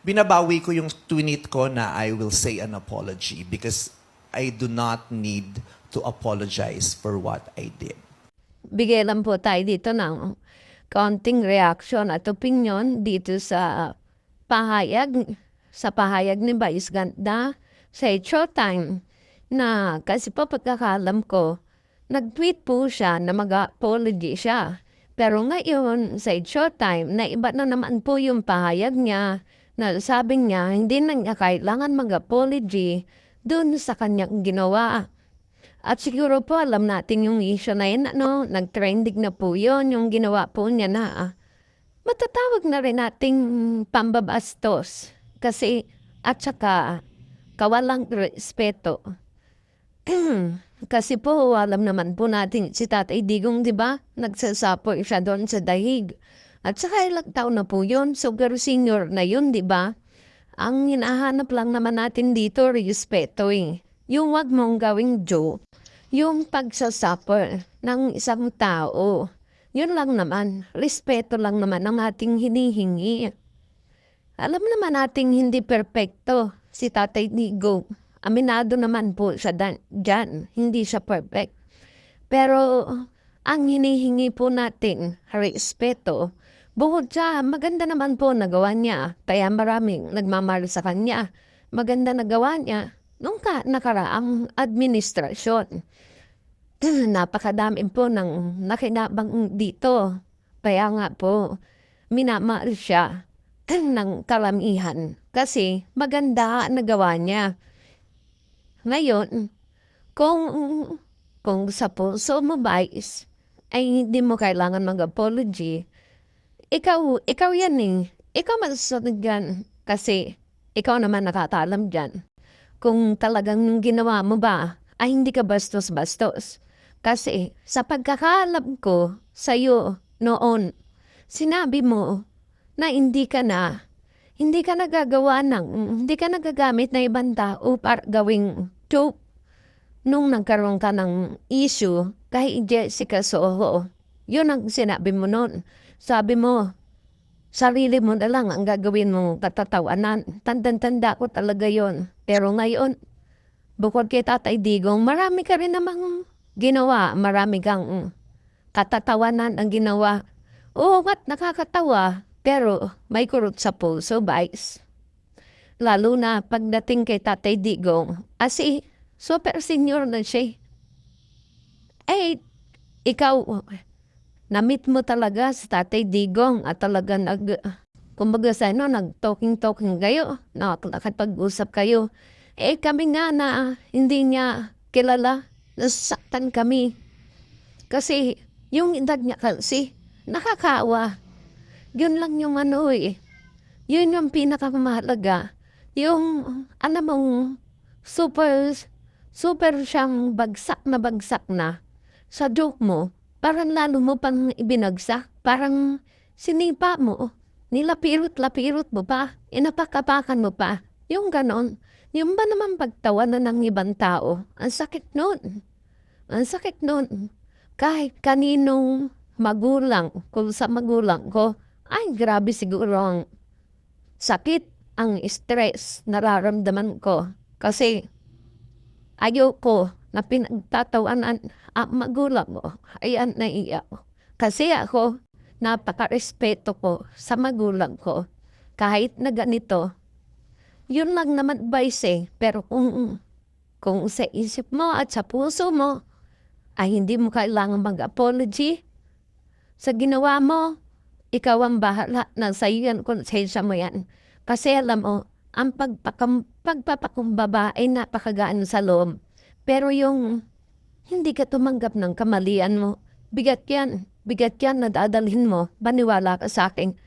binabawi ko yung tweet ko na I will say an apology because I do not need to apologize for what I did. Bigay lang po tayo dito ng konting reaction at opinion dito sa pahayag ni Vice Ganda sa Showtime na kasi po pagkakalam ko, nag-tweet po siya na mag-apology siya. Pero ngayon sa Showtime na iba na naman po yung pahayag niya na sabi niya hindi na niya kailangan mag-apology dun sa kanyang ginawa. At siguro po alam natin yung issue na yun, nag-trending na po yun, yung ginawa po niya na matatawag na rin nating pambabastos. Kasi at saka kawalang respeto. Kasi po alam naman po natin si Tatay Digong, di ba? Nagsasapoy siya doon sa dahig. At saka ilang taon na po yun, so pero senior na yun, di ba? Ang hinahanap lang naman natin dito, respeto eh. Yung wag mong gawing joke, yung pagsasuffer ng isang tao. Yun lang naman, respeto lang naman ang ating hinihingi. Alam naman nating hindi perpekto si Tatay Digong. Aminado naman po siya dyan, hindi siya perfect. Pero ang hinihingi po natin, respeto, bukod sa maganda naman po nagawa niya, kaya maraming nagmamahal sa kanya. Maganda nagawa niya nung nakaraang administrasyon. Napakadami po ng nakinabang dito. Kaya nga po, minamahal siya ng karamihan kasi maganda nagawa niya. Ngayon, kung sa puso mo Vice, ay hindi mo kailangan mag-apology, ikaw yan eh. Ikaw masusunod yan kasi ikaw naman nakataalam dyan. Kung talagang ginawa mo ba, ay hindi ka bastos-bastos. Kasi sa pagkakalam ko sa'yo noon, sinabi mo na hindi ka nagagamit na ibang tao para gawing joke. Nung nagkaroon ka ng issue kay Jessica Soho, yun ang sinabi mo noon. Sabi mo, sarili mo na lang ang gagawin mong katatawanan. Tandang-tanda ko talaga yon. Pero ngayon, bukod kay Tatay Digong, marami ka rin namang ginawa. Marami kang katatawanan ang ginawa. Oo nga't nakakatawa, pero may kurot sa puso, Vice. Lalo na pagdating kay Tatay Digong, asi super senior na siya. Eh, ikaw, na-meet mo talaga sa Tatay Digong at talaga kumbaga sa nag-talking kayo, nakakapag-usap kayo. Eh kami nga na hindi niya kilala, nasaktan kami. Kasi yung edad niya kasi, nakakaawa. Yun lang yung yun yung pinakamahalaga. Yung, mong, super siyang bagsak na sa joke mo. Parang lalo mo pang ibinagsak. Parang sinipa mo. Nilapirot-lapirot mo pa. Inapakapakan mo pa. Yung ganon. Yung ba naman pagtawanan ng ibang tao? Ang sakit nun. Ang sakit nun. Kahit kaninong magulang, kung sa magulang ko, ay grabe siguro ang sakit, ang stress nararamdaman ko. Kasi ayoko na pinagtatawanan ang magulang ko. Ayan, naiyak ko. Kasi ako, napaka-respeto ko sa magulang ko. Kahit na ganito, yun lang naman Vice eh. Pero kung sa isip mo at sa puso mo, ay hindi mo kailangan mag-apology sa ginawa mo, ikaw ang bahala na sa iyo konsensya mo yan. Kasi alam mo, ang pagpapakumbaba ay napakagaan sa loob. Pero yung hindi ka tumanggap ng kamalian mo, bigat yan na dadalhin mo, baniwala ka sa akin.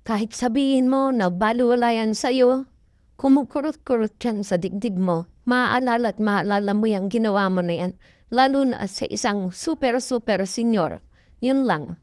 Kahit sabihin mo na baliwala yan sa'yo, kumukurot-kurot yan sa digdig mo, maaalala at maalala mo yung ginawa mo na yan, lalo na sa isang super senior. Yun lang.